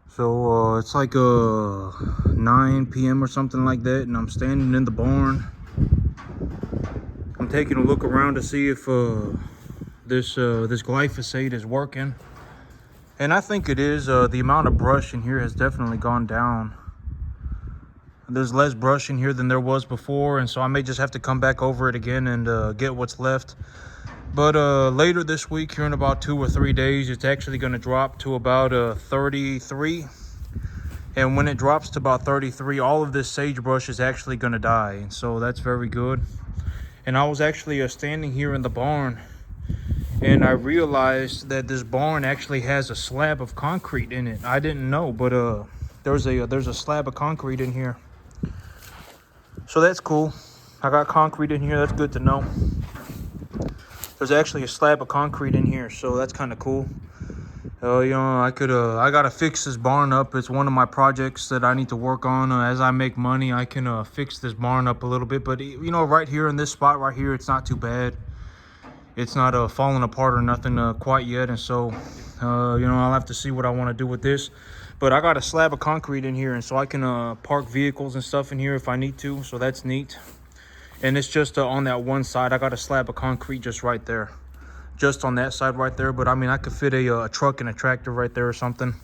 So it's like 9 p.m. or something like that, and I'm standing in the barn. I'm taking a look around to see if this glyphosate is working, and I think it is. The amount of brush in here has definitely gone down. There's less brush in here than there was before, and so I may just have to come back over it again and get what's left. But later this week, here in about 2 or 3 days, it's actually going to drop to about 33. And when it drops to about 33, all of this sagebrush is actually going to die. And so that's very good. And I was actually standing here in the barn, and I realized that this barn actually has a slab of concrete in it. I didn't know, but there's a slab of concrete in here. So that's cool. I got concrete in here. That's good to know. There's actually a slab of concrete in here, so that's kind of cool. I gotta fix this barn up. It's one of my projects that I need to work on. As I make money, I can fix this barn up a little bit. But right here in this spot right here, it's not too bad. It's not falling apart or nothing quite yet. And so, I'll have to see what I want to do with this. But I got a slab of concrete in here, and so I can park vehicles and stuff in here if I need to. So that's neat. And it's just on that one side. I got a slab of concrete just right there. Just on that side right there. But I mean, I could fit a truck and a tractor right there or something.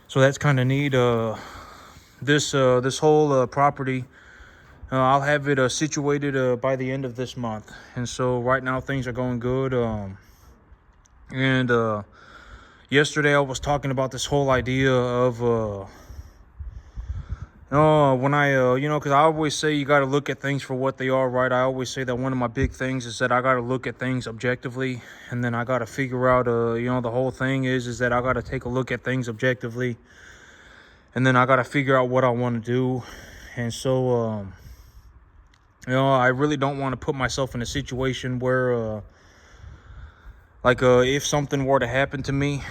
So that's kind of neat. This whole property, I'll have it situated by the end of this month. And so right now things are going good. Yesterday I was talking about this whole idea of because I always say you got to look at things for what they are, right? I always say that one of my big things is that I got to look at things objectively, and then I got to figure out, the whole thing is that I got to take a look at things objectively, and then I got to figure out what I want to do. And so, I really don't want to put myself in a situation where, if something were to happen to me,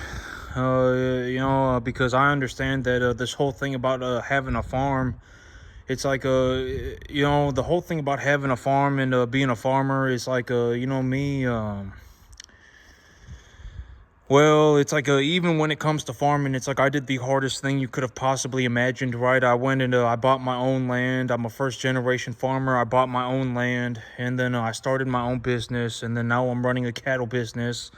because I understand that this whole thing about having a farm, it's like the whole thing about having a farm and being a farmer is like me. Well, it's like even when it comes to farming, it's like I did the hardest thing you could have possibly imagined, right? I went and I bought my own land. I'm a first generation farmer. I bought my own land, and then I started my own business, and then now I'm running a cattle business.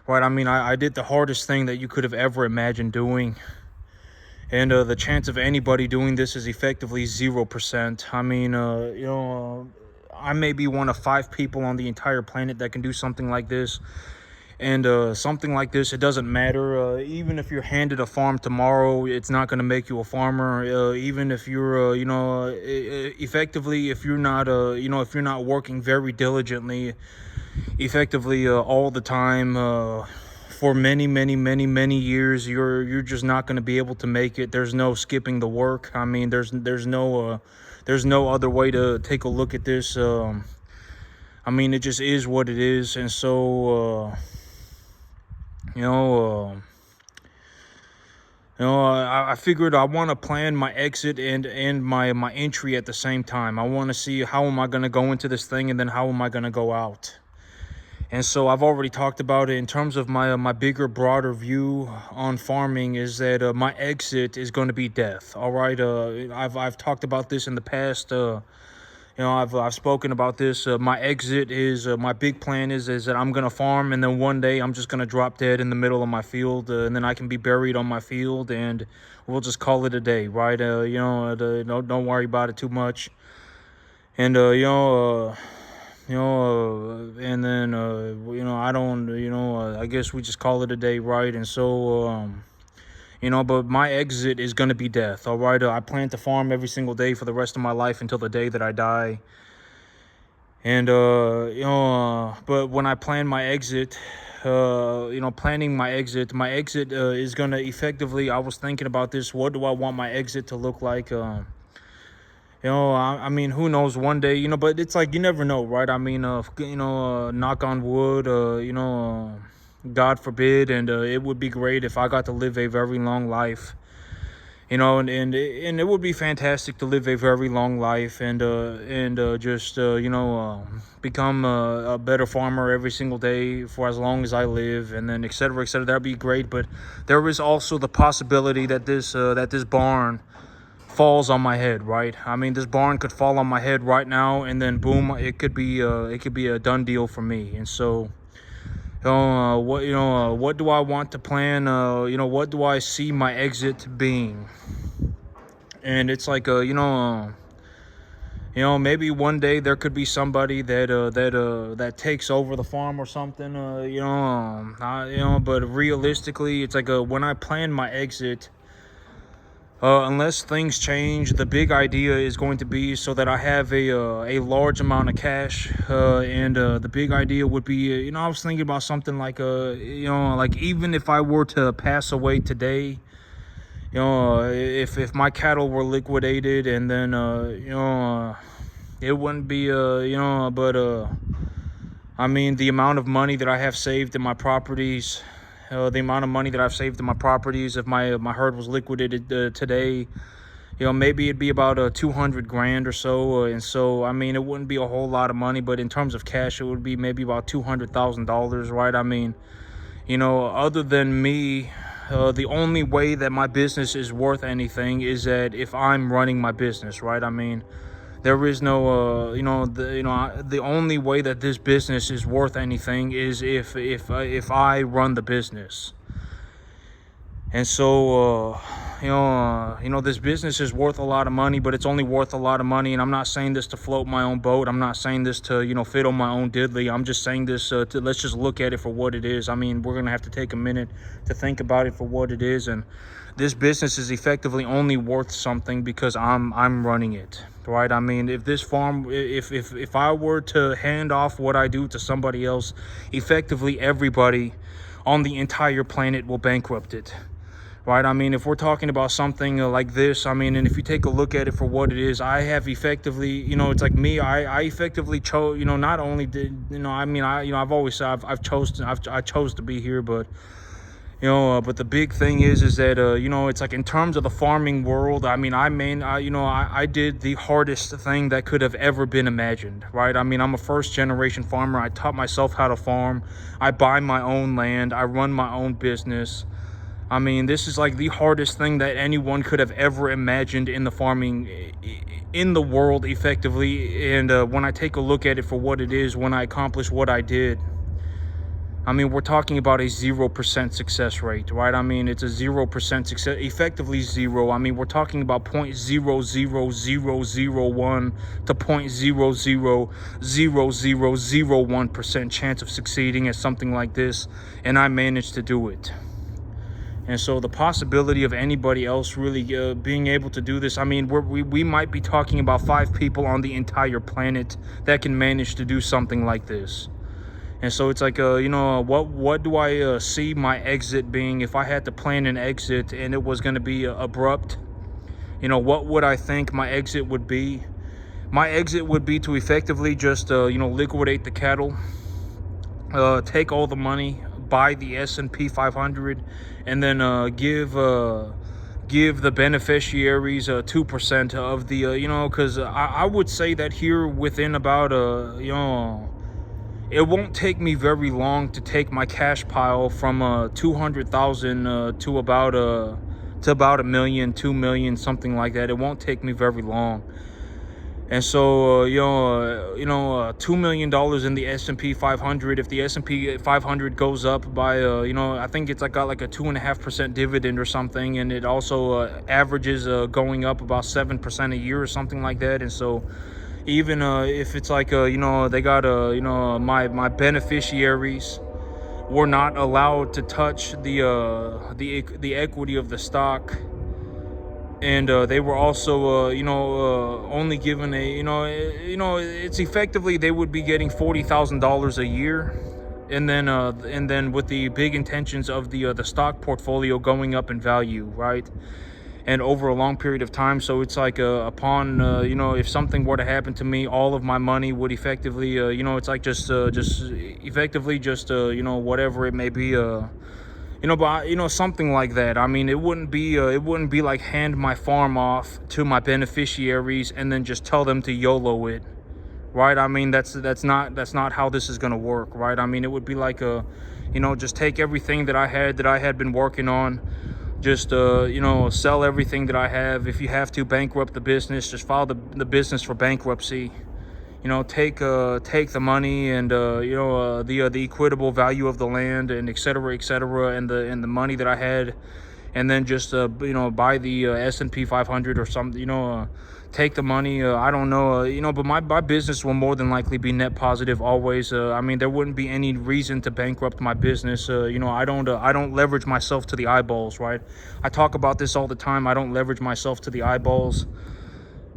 Right, I mean, I did the hardest thing that you could have ever imagined doing. And the chance of anybody doing this is effectively 0%. I mean, I may be one of 5 people on the entire planet that can do something like this. And something like this, it doesn't matter. Even if you're handed a farm tomorrow, it's not going to make you a farmer. Even if you're, effectively, if you're not, if you're not working very diligently, effectively all the time for many years, you're just not going to be able to make it. There's no skipping the work. I mean, there's no other way to take a look at this. I mean, it just is what it is. And so I figured I want to plan my exit and my entry at the same time. I want to see how am I going to go into this thing, and then how am I going to go out. And so I've already talked about it in terms of my bigger, broader view on farming is that my exit is going to be death. All right. I've talked about this in the past. I've spoken about this. My exit is my big plan is that I'm going to farm, and then one day I'm just going to drop dead in the middle of my field, and then I can be buried on my field, and we'll just call it a day. Right. Don't worry about it too much. And, and then, I guess we just call it a day, right? And so, but my exit is going to be death, all right? I plan to farm every single day for the rest of my life until the day that I die. And, but when I plan my exit, planning my exit is going to effectively, I was thinking about this, what do I want my exit to look like? I mean, who knows, one day, but it's like, you never know, right? I mean, knock on wood, God forbid. And it would be great if I got to live a very long life. and it would be fantastic to live a very long life and just become a better farmer every single day for as long as I live, and then et cetera, et cetera. That'd be great. But there is also the possibility that this barn falls on my head, right? I mean, this barn could fall on my head right now, and then boom, it could be a done deal for me. And so, what do I want to plan? What do I see my exit being? And it's like, maybe one day there could be somebody that takes over the farm or something. But realistically, it's like when I plan my exit. Unless things change, the big idea is going to be so that I have a large amount of cash, and the big idea would be, I was thinking about something like, like even if I were to pass away today, if my cattle were liquidated, and then it wouldn't be I mean, the amount of money that I have saved in my properties. The amount of money that I've saved in my properties, if my herd was liquidated today, maybe it'd be about 200 grand or so. And so, I mean, it wouldn't be a whole lot of money, but in terms of cash, it would be maybe about $200,000, right? I mean, other than me, the only way that my business is worth anything is that if I'm running my business, right? I mean, there is no, the only way that this business is worth anything is if I run the business. And so, this business is worth a lot of money, but it's only worth a lot of money. And I'm not saying this to float my own boat. I'm not saying this to, fiddle my own diddly. I'm just saying this let's just look at it for what it is. I mean, we're going to have to take a minute to think about it for what it is. And this business is effectively only worth something because I'm running it, right? I mean, if this farm, if I were to hand off what I do to somebody else, effectively everybody on the entire planet will bankrupt it, right? I mean, if we're talking about something like this, I mean, and if you take a look at it for what it is, I have effectively, it's like me, I effectively chose, not only did, I mean, I've always said I chose to be here, but but the big thing is that, it's like in terms of the farming world, I mean, I did the hardest thing that could have ever been imagined, right? I mean, I'm a first generation farmer. I taught myself how to farm. I buy my own land. I run my own business. I mean, this is like the hardest thing that anyone could have ever imagined in the farming, in the world, effectively. And when I take a look at it for what it is, when I accomplish what I did, I mean, we're talking about a 0% success rate, right? I mean, it's a 0% success, effectively zero. I mean, we're talking about 0.00001 to 0.00001% chance of succeeding at something like this, and I managed to do it. And so the possibility of anybody else really being able to do this, I mean, we might be talking about 5 people on the entire planet that can manage to do something like this. And so it's like, what do I see my exit being if I had to plan an exit and it was going to be abrupt? What would I think my exit would be? My exit would be to effectively just, liquidate the cattle, take all the money, buy the S&P 500, and then give the beneficiaries 2% of the, because I would say that here within about, it won't take me very long to take my cash pile from 200,000 to about $1 million, 2 million, something like that. It won't take me very long. And so $2 million in the S&P 500. If the S&P 500 goes up by I think it's got like a 2.5% dividend or something, and it also averages going up about 7% a year or something like that. And so even if it's like they got my beneficiaries were not allowed to touch the equity of the stock, and they were also only given it's effectively they would be getting $40,000 a year, and then with the big intentions of the stock portfolio going up in value, right? And over a long period of time. So it's like upon if something were to happen to me, all of my money would effectively it's like just effectively just whatever it may be, But something like that. I mean, it wouldn't be like hand my farm off to my beneficiaries and then just tell them to YOLO it, right? I mean, that's not how this is gonna work, right? I mean, it would be like just take everything that I had been working on, just sell everything that I have. If you have to bankrupt the business, just file the business for bankruptcy. Take the money and the equitable value of the land and et cetera, and the money that I had, and then just buy the S&P 500 or something. Take the money. I don't know. But my business will more than likely be net positive always. I mean, there wouldn't be any reason to bankrupt my business. I don't leverage myself to the eyeballs, right? I talk about this all the time. I don't leverage myself to the eyeballs.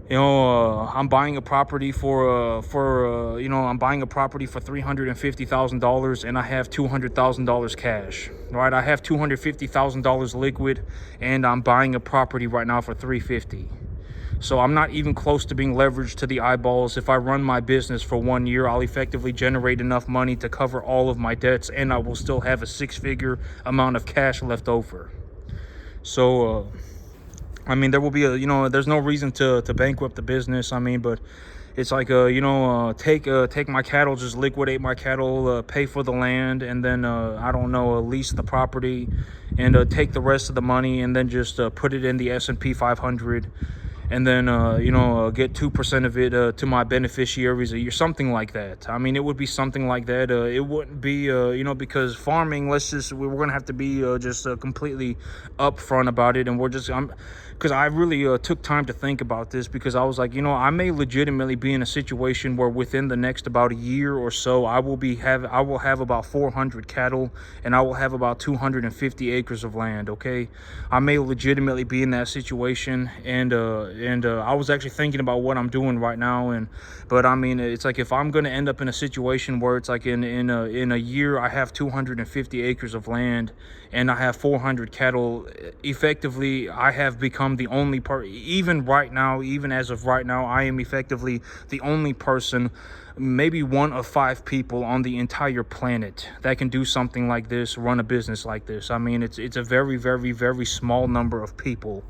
I'm buying a property for $350,000 and I have $200,000 cash, right? I have $250,000 liquid and I'm buying a property right now for $350,000. So I'm not even close to being leveraged to the eyeballs. If I run my business for 1 year, I'll effectively generate enough money to cover all of my debts and I will still have a 6-figure amount of cash left over. So, I mean, there will be there's no reason to bankrupt the business. I mean, but it's like, take my cattle, just liquidate my cattle, pay for the land, and then, lease the property and take the rest of the money and then just put it in the S&P 500. And then, get 2% of it to my beneficiaries a year, something like that. I mean, it would be something like that. It wouldn't be, because farming, we're going to have to be completely upfront about it. And because I really took time to think about this, because I was like, I may legitimately be in a situation where within the next about a year or so, I will have about 400 cattle and I will have about 250 acres of land. Okay. I may legitimately be in that situation. And I was actually thinking about what I'm doing right now. But I mean, it's like, if I'm going to end up in a situation where it's like in a year, I have 250 acres of land and I have 400 cattle, effectively, I have become the only even as of right now, I am effectively the only person, maybe one of 5 people on the entire planet that can do something like this, run a business like this. I mean, it's a very, very, very small number of people.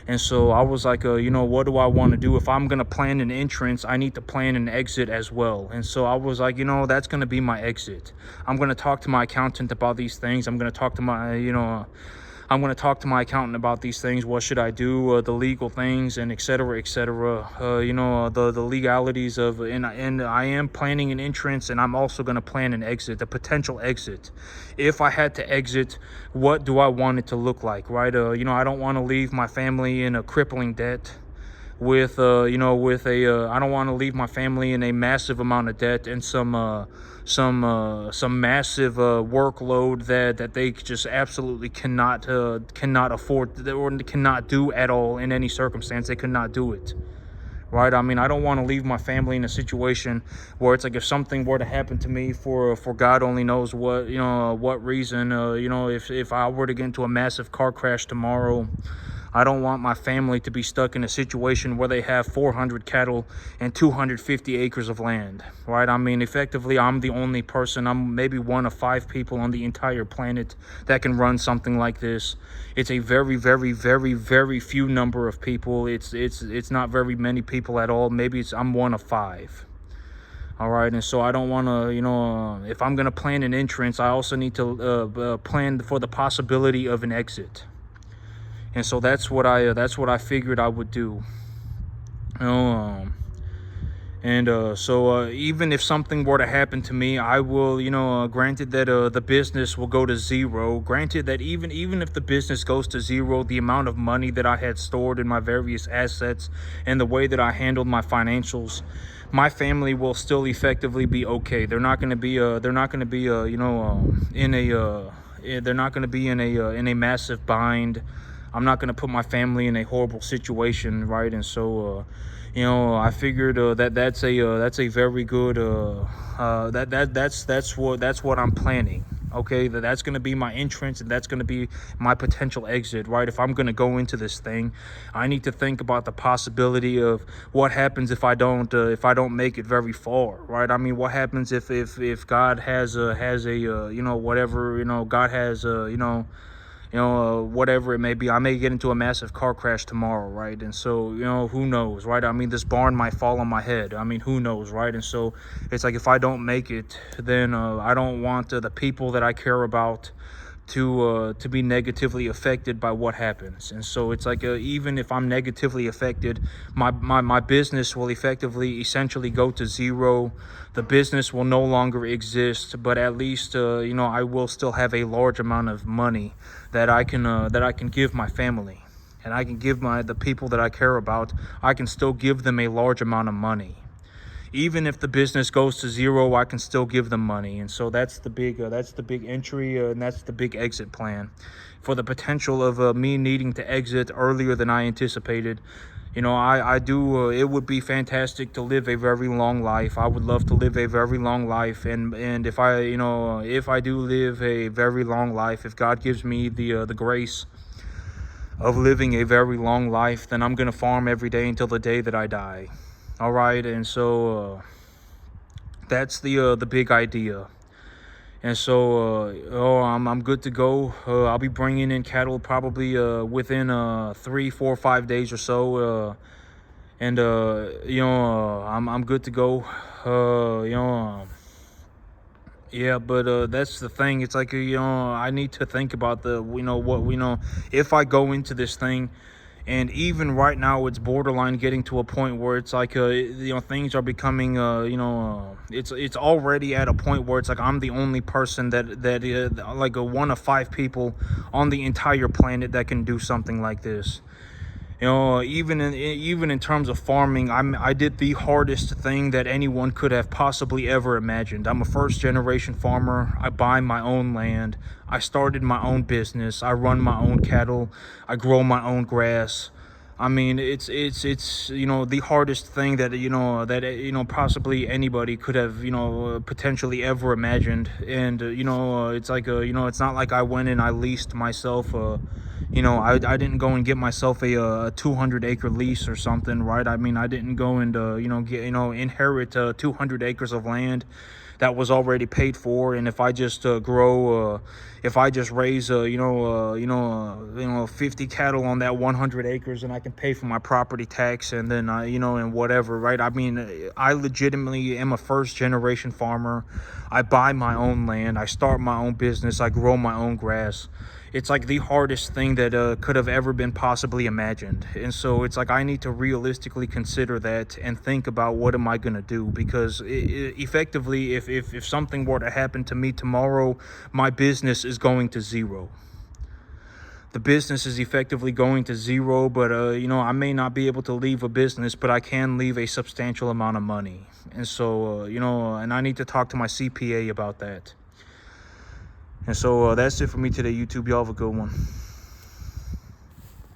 And so I was like, what do I want to do? If I'm going to plan an entrance, I need to plan an exit as well. And so I was like, that's going to be my exit. I'm going to talk to my accountant about these things. I'm going to talk to my accountant about these things. What should I do? The legal things and et cetera, the legalities of, and I am planning an entrance, and I'm also going to plan an exit, a potential exit. If I had to exit, what do I want it to look like, right? I don't want to leave my family in a crippling debt with I don't want to leave my family in a massive amount of debt and some massive workload that they just absolutely cannot afford or cannot do at all in any circumstance. They could not do it, right? I mean, I don't want to leave my family in a situation where it's like, if something were to happen to me for God only knows what reason, if I were to get into a massive car crash tomorrow, I don't want my family to be stuck in a situation where they have 400 cattle and 250 acres of land, right? I mean, effectively, I'm the only person. I'm maybe one of 5 people on the entire planet that can run something like this. It's a very, very, very, very few number of people. It's not very many people at all. Maybe I'm one of 5. All right, and so I don't want to, if I'm going to plan an entrance, I also need to plan for the possibility of an exit. And so that's what I figured I would do. So even if something were to happen to me, I will, granted that the business will go to zero. Granted that even if the business goes to zero, the amount of money that I had stored in my various assets and the way that I handled my financials, my family will still effectively be okay. They're not going to be in a massive bind. I'm not going to put my family in a horrible situation, right? And so, I figured that's a very good that's what I'm planning. Okay, that's going to be my entrance, and that's going to be my potential exit, right? If I'm going to go into this thing, I need to think about the possibility of what happens if I don't make it very far, right? I mean, what happens if God has a you know, whatever, you know, God has whatever it may be. I may get into a massive car crash tomorrow, right? And so, you know, who knows, right? I mean, this barn might fall on my head. I mean, who knows, right? And so it's like, if I don't make it, then I don't want the people that I care about to be negatively affected by what happens. And so it's like, even if I'm negatively affected, my business will essentially go to zero. The business will no longer exist, but at least you know, I will still have a large amount of money that I can give my family, and I can give the people that I care about. I can still give them a large amount of money. Even if the business goes to zero, I can still give them money. And so that's the big entry, and that's the big exit plan. For the potential of me needing to exit earlier than I anticipated, you know, I do. It would be fantastic to live a very long life. I would love to live a very long life, and if I, you know, if I do live a very long life, if God gives me the grace of living a very long life, then I'm gonna farm every day until the day that I die. All right, and so that's the big idea. And so I'm good to go. I'll be bringing in cattle probably within 3, 4, 5 days or so, and you know, I'm good to go. You know. Yeah, but that's the thing. It's like, you know, I need to think about if I go into this thing. And even right now, it's borderline getting to a point where it's like, you know, things are becoming, it's already at a point where it's like, I'm the only person like a one of 5 people on the entire planet that can do something like this. You know, even in terms of farming, I did the hardest thing that anyone could have possibly ever imagined. I'm a first generation farmer. I buy my own land. I started my own business. I run my own cattle. I grow my own grass. I mean, it's you know, the hardest thing that possibly anybody could have, you know, potentially ever imagined. And it's like, you know, it's not like I went and I leased myself you know, I didn't go and get myself a 200-acre lease or something, right? I mean, I didn't go and inherit 200 acres of land that was already paid for. And if I just if I just raise 50 cattle on that 100 acres, and I can pay for my property tax, and then and whatever, right? I mean, I legitimately am a first generation farmer. I buy my own land. I start my own business. I grow my own grass. It's like the hardest thing that could have ever been possibly imagined. And so it's like, I need to realistically consider that and think about, what am I going to do? Because effectively, if something were to happen to me tomorrow, my business is going to zero. The business is effectively going to zero, but I may not be able to leave a business, but I can leave a substantial amount of money. And so and I need to talk to my CPA about that. And so that's it for me today, YouTube. Y'all have a good one.